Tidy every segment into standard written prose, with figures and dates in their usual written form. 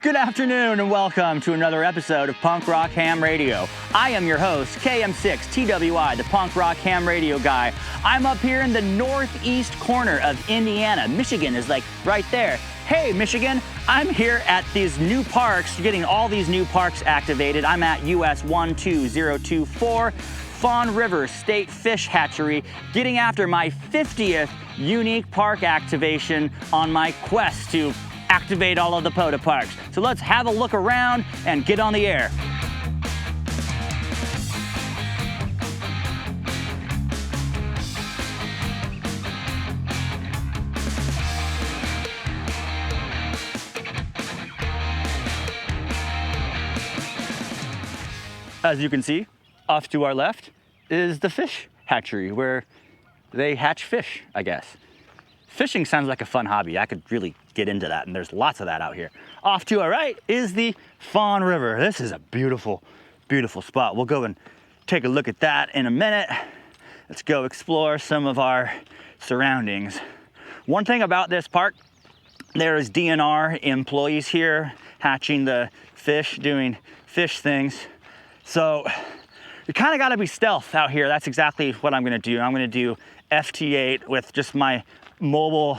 Good afternoon and welcome to another episode of Punk Rock Ham Radio. I am your host, KM6TWI, the Punk Rock Ham Radio guy. I'm up here in the northeast corner of Indiana. Michigan is like right there. Hey Michigan, I'm here at these new parks, getting all these new parks activated. I'm at US 12024 Fawn River State Fish Hatchery, getting after my 50th unique park activation on my quest to activate all of the POTA parks. So let's have a look around and get on the air. As you can see, off to our left is the fish hatchery where they hatch fish, I guess. Fishing sounds like a fun hobby. I could really get into that, and there's lots of that out here. Off to our right is the Fawn River. This is a beautiful, beautiful spot. We'll go and take a look at that in a minute. Let's go explore some of our surroundings. One thing about this park, there is DNR employees here hatching the fish, doing fish things. So you kind of got to be stealth out here. That's exactly what I'm going to do. I'm going to do FT8 with just my mobile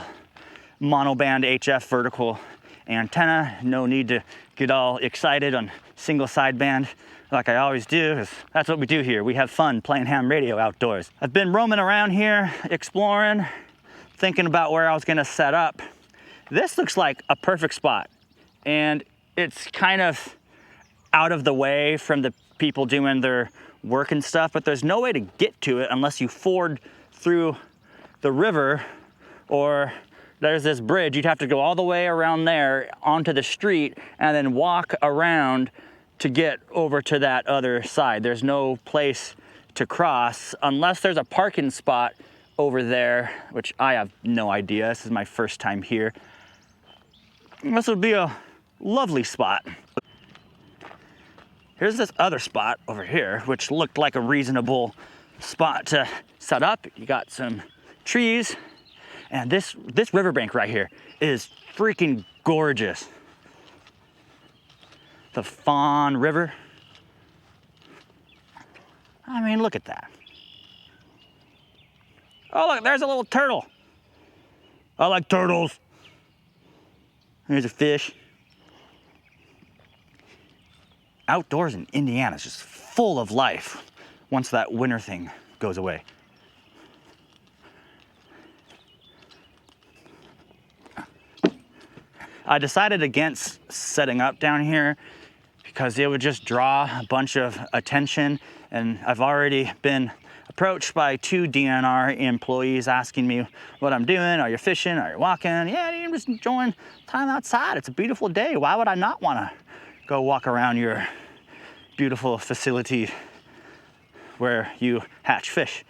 monoband HF vertical antenna. No need to get all excited on single sideband like I always do, because that's what we do here. We have fun playing ham radio outdoors. I've been roaming around here, exploring, thinking about where I was gonna set up. This looks like a perfect spot, and it's kind of out of the way from the people doing their work and stuff, but there's no way to get to it unless you ford through the river, or there's this bridge. You'd have to go all the way around there onto the street and then walk around to get over to that other side. There's no place to cross unless there's a parking spot over there, which I have no idea. This is my first time here. This would be a lovely spot. Here's this other spot over here, which looked like a reasonable spot to set up. You got some trees, and this riverbank right here is freaking gorgeous. The Fawn River. I mean, look at that. Oh, look, there's a little turtle. I like turtles. Here's a fish. Outdoors in Indiana is just full of life once that winter thing goes away. I decided against setting up down here because it would just draw a bunch of attention, and I've already been approached by 2 DNR employees asking me what I'm doing. Are you fishing? Are you walking? Yeah, I'm just enjoying time outside. It's a beautiful day. Why would I not want to go walk around your beautiful facility where you hatch fish?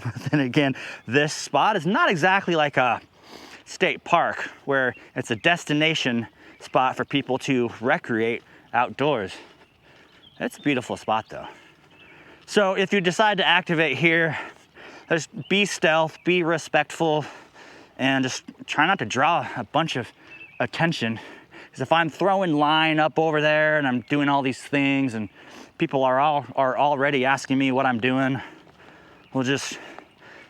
But then again, this spot is not exactly like a state park where it's a destination spot for people to recreate outdoors. It's a beautiful spot though. So if you decide to activate here, just be stealth, be respectful, and just try not to draw a bunch of attention. Because if I'm throwing line up over there and I'm doing all these things and people are already asking me what I'm doing, we'll just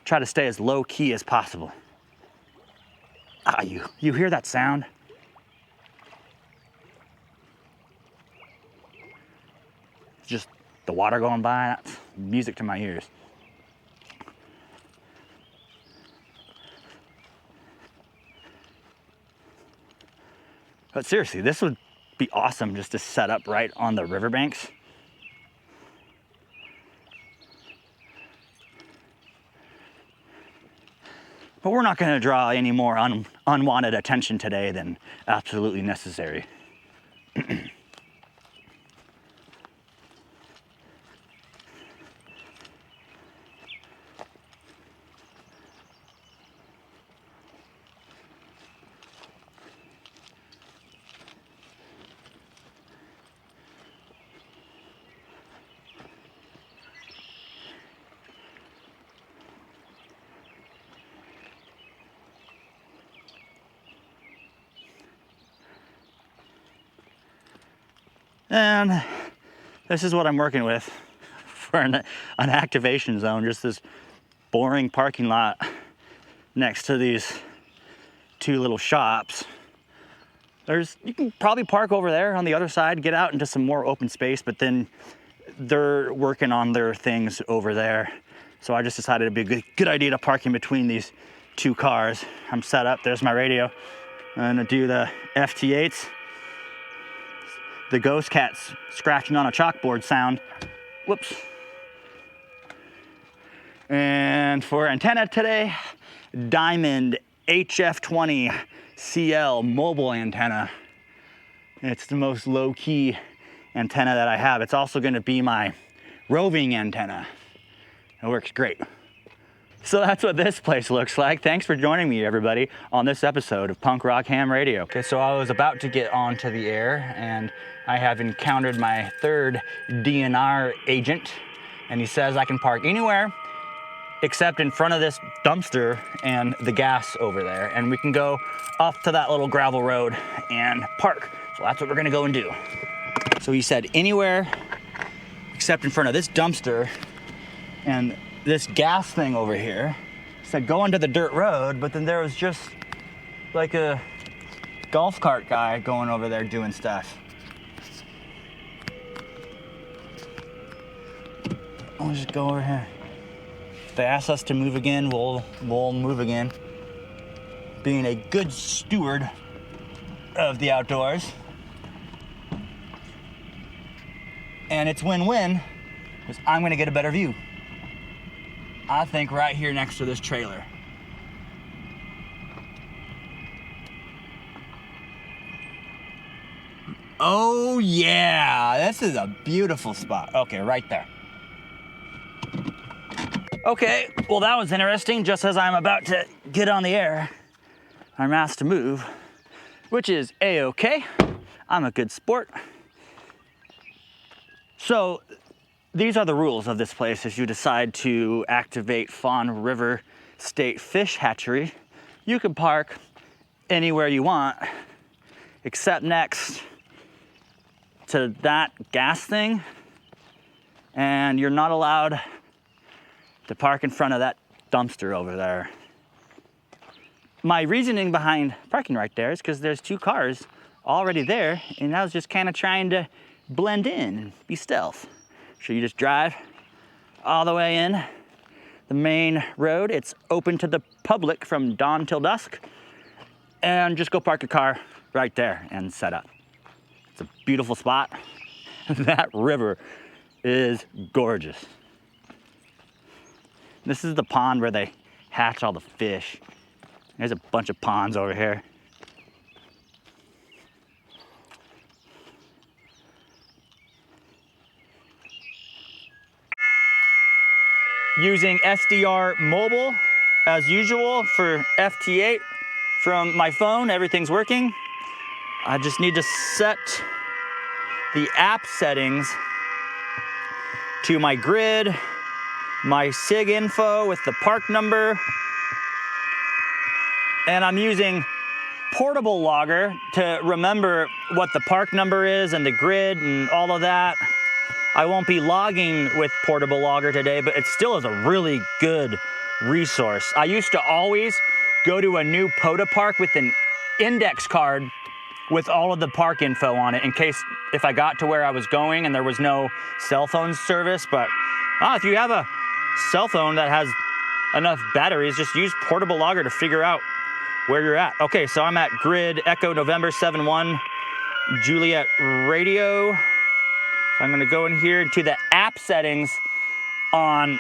try to stay as low key as possible. Ah, you hear that sound? It's just the water going by. That's music to my ears. But seriously, this would be awesome just to set up right on the riverbanks. But we're not going to draw any more unwanted attention today than absolutely necessary. And this is what I'm working with for an activation zone, just this boring parking lot next to these two little shops. You can probably park over there on the other side, get out into some more open space, but then they're working on their things over there. So I just decided it'd be a good idea to park in between these two cars. I'm set up, there's my radio. I'm gonna do the FT8s. The ghost cat's scratching on a chalkboard sound. Whoops. And for antenna today, Diamond HF20 CL mobile antenna. It's the most low-key antenna that I have. It's also gonna be my roving antenna. It works great. So that's what this place looks like. Thanks for joining me, everybody, on this episode of Punk Rock Ham Radio. Okay, so I was about to get onto the air, and I have encountered my third DNR agent, and he says I can park anywhere except in front of this dumpster and the gas over there, and we can go up to that little gravel road and park. So that's what we're gonna go and do. So he said anywhere except in front of this dumpster and this gas thing over here. He said go onto the dirt road, but then there was just like a golf cart guy going over there doing stuff. I'll just go over here. If they ask us to move again, we'll move again. Being a good steward of the outdoors. And it's win-win, because I'm gonna get a better view. I think right here next to this trailer. Oh yeah, this is a beautiful spot. Okay, right there. Okay, well that was interesting. Just as I'm about to get on the air, I'm asked to move, which is A-okay. I'm a good sport. So these are the rules of this place if you decide to activate Fawn River State Fish Hatchery. You can park anywhere you want, except next to that gas thing, and you're not allowed to park in front of that dumpster over there. My reasoning behind parking right there is because there's two cars already there, and I was just kind of trying to blend in and be stealth. So you just drive all the way in the main road. It's open to the public from dawn till dusk, and just go park your car right there and set up. It's a beautiful spot. That river is gorgeous. This is the pond where they hatch all the fish. There's a bunch of ponds over here. Using SDR Mobile as usual for FT8 from my phone. Everything's working. I just need to set the app settings to my grid, my SIG info with the park number, and I'm using Portable Logger to remember what the park number is and the grid and all of that. I won't be logging with Portable Logger today, but it still is a really good resource. I used to always go to a new POTA park with an index card with all of the park info on it in case if I got to where I was going and there was no cell phone service. But if you have a cell phone that has enough batteries, just use Portable Logger to figure out where you're at. Okay, so I'm at grid Echo November 71 Juliet Radio. So I'm gonna go in here into the app settings on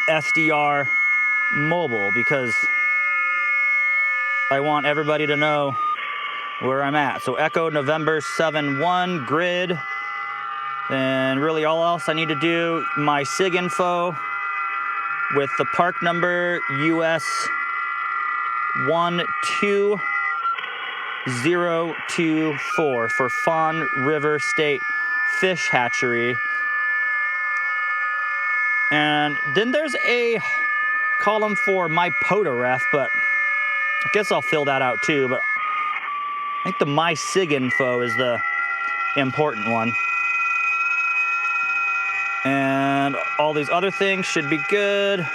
SDR Mobile because I want everybody to know where I'm at. So Echo November 71 grid, and really all else I need to do, my SIG info with the park number US 12024 for Fawn River State Fish Hatchery. And then there's a column for my POTA ref, but I guess I'll fill that out too. But I think the my SIG info is the important one. And all these other things should be good.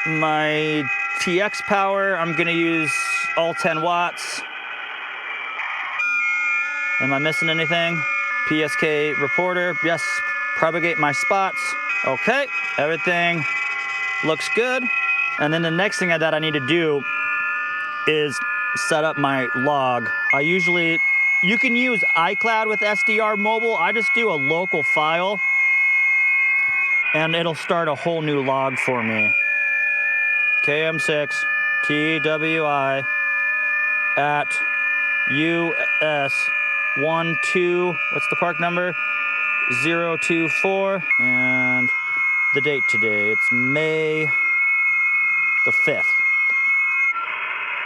My TX power, I'm gonna use all 10 watts. Am I missing anything? PSK reporter, yes, propagate my spots. Okay, everything looks good. And then the next thing that I need to do is set up my log. You can use iCloud with SDR Mobile. I just do a local file and it'll start a whole new log for me. KM6 TWI at US 12, what's the park number? 024, and the date today, it's May the 5th.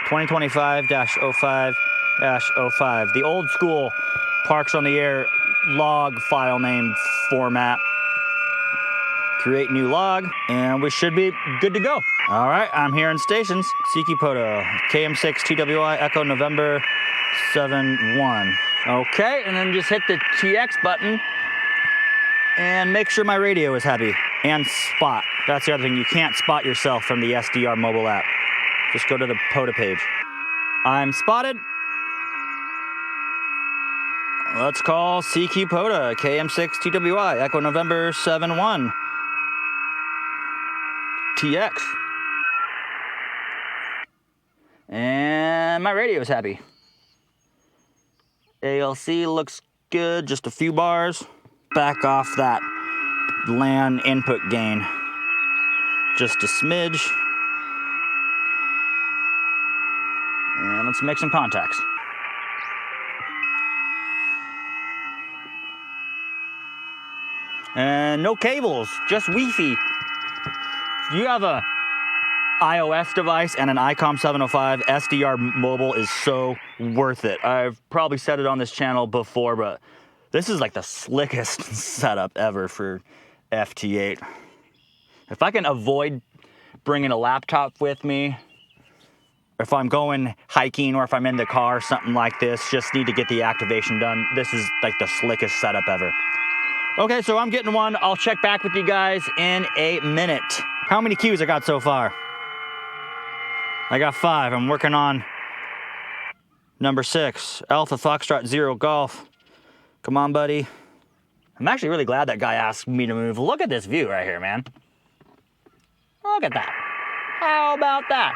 2025-05-05. The old school Parks on the Air log file name format. Create new log, and we should be good to go. All right, I'm here in stations. POTA, KM6 TWI Echo November 71. Okay, and then just hit the TX button and make sure my radio is happy. And spot. That's the other thing. You can't spot yourself from the SDR mobile app. Just go to the POTA page. I'm spotted. Let's call POTA, KM6 TWI, Echo November 71. TX. And my radio is happy. ALC looks good, just a few bars. Back off that LAN input gain. Just a smidge. And let's make some contacts. And no cables, just Wi-Fi. If you have a iOS device and an ICOM 705, SDR Mobile is so worth it. I've probably said it on this channel before, but this is like the slickest setup ever for FT8. If I can avoid bringing a laptop with me, if I'm going hiking or if I'm in the car, something like this, just need to get the activation done. This is like the slickest setup ever. Okay, so I'm getting one. I'll check back with you guys in a minute. How many Qs I got so far? I got 5. I'm working on number 6. Alpha Foxtrot 0 Golf. Come on, buddy. I'm actually really glad that guy asked me to move. Look at this view right here, man. Look at that. How about that?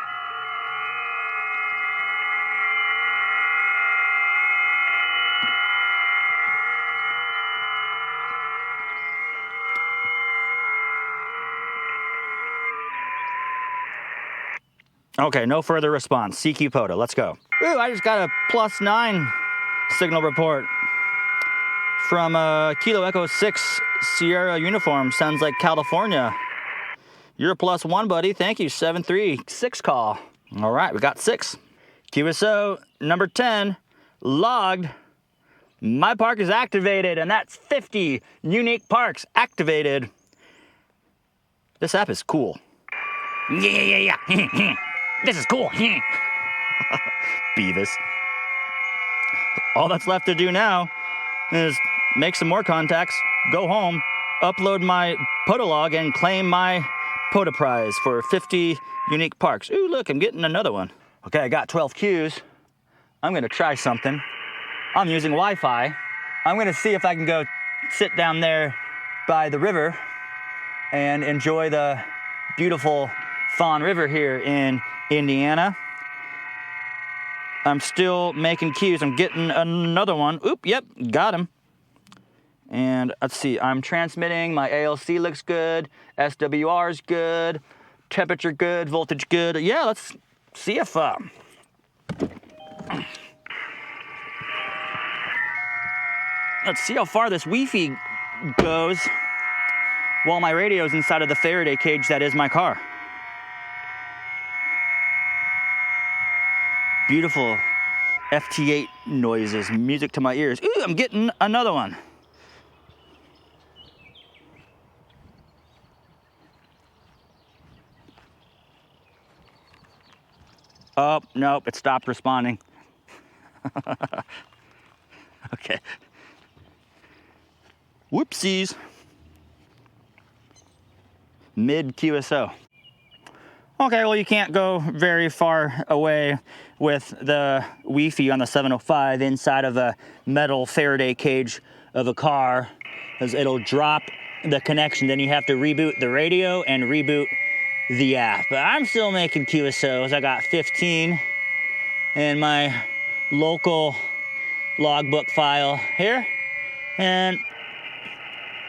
Okay, no further response. POTA, let's go. Ooh, I just got a +9 signal report from Kilo Echo 6 Sierra Uniform. Sounds like California. You're a +1, buddy. Thank you. 736 call. All right, we got 6. QSO number 10 logged. My park is activated, and that's 50 unique parks activated. This app is cool. Yeah. This is cool. Beavis. All that's left to do now is make some more contacts, go home, upload my POTA log, and claim my POTA prize for 50 unique parks. Ooh, look, I'm getting another one. Okay, I got 12 Qs. I'm gonna try something. I'm using Wi-Fi. I'm gonna see if I can go sit down there by the river and enjoy the beautiful Fawn River here in Indiana. I'm still making Qs. I'm getting another one. Oop, yep, got him. And let's see, I'm transmitting. My ALC looks good. SWR's good. Temperature good. Voltage good. Yeah, let's see if let's see how far this Wi-Fi goes while my radio's inside of the Faraday cage that is my car. Beautiful FT8 noises, music to my ears. Ooh, I'm getting another one. Oh, nope, it stopped responding. Okay, Whoopsies. Mid QSO. Okay, well, you can't go very far away with the Wi-Fi on the 705 inside of a metal Faraday cage of a car, because it'll drop the connection. Then you have to reboot the radio and reboot the app. But I'm still making QSOs. I got 15 in my local logbook file here, and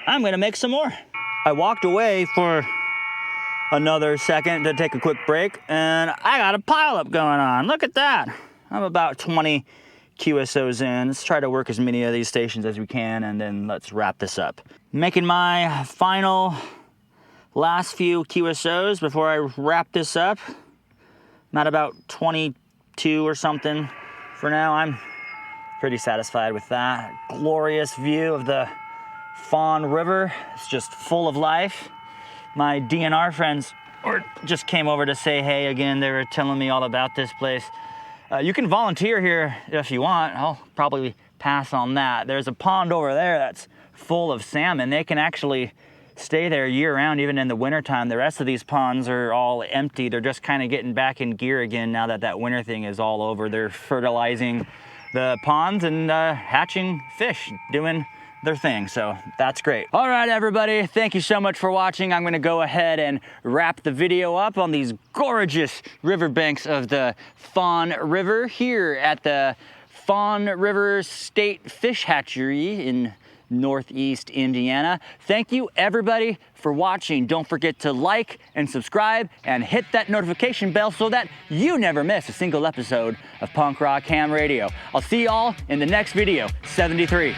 I'm gonna make some more. I walked away for another second to take a quick break, and I got a pileup going on. Look at that. I'm about 20 QSOs in. Let's try to work as many of these stations as we can, and then let's wrap this up. Making my final last few QSOs before I wrap this up. I'm at about 22 or something for now. I'm pretty satisfied with that. Glorious view of the Fawn River. It's just full of life. My DNR friends just came over to say hey again. They were telling me all about this place. You can volunteer here if you want. I'll probably pass on that. There's a pond over there that's full of salmon. They can actually stay there year round, even in the wintertime. The rest of these ponds are all empty. They're just kind of getting back in gear again now that that winter thing is all over. They're fertilizing the ponds and hatching fish, doing their thing, so that's great. All right, everybody, thank you so much for watching. I'm gonna go ahead and wrap the video up on these gorgeous riverbanks of the Fawn River here at the Fawn River State Fish Hatchery in Northeast Indiana. Thank you, everybody, for watching. Don't forget to like and subscribe and hit that notification bell so that you never miss a single episode of Punk Rock Ham Radio. I'll see y'all in the next video, 73.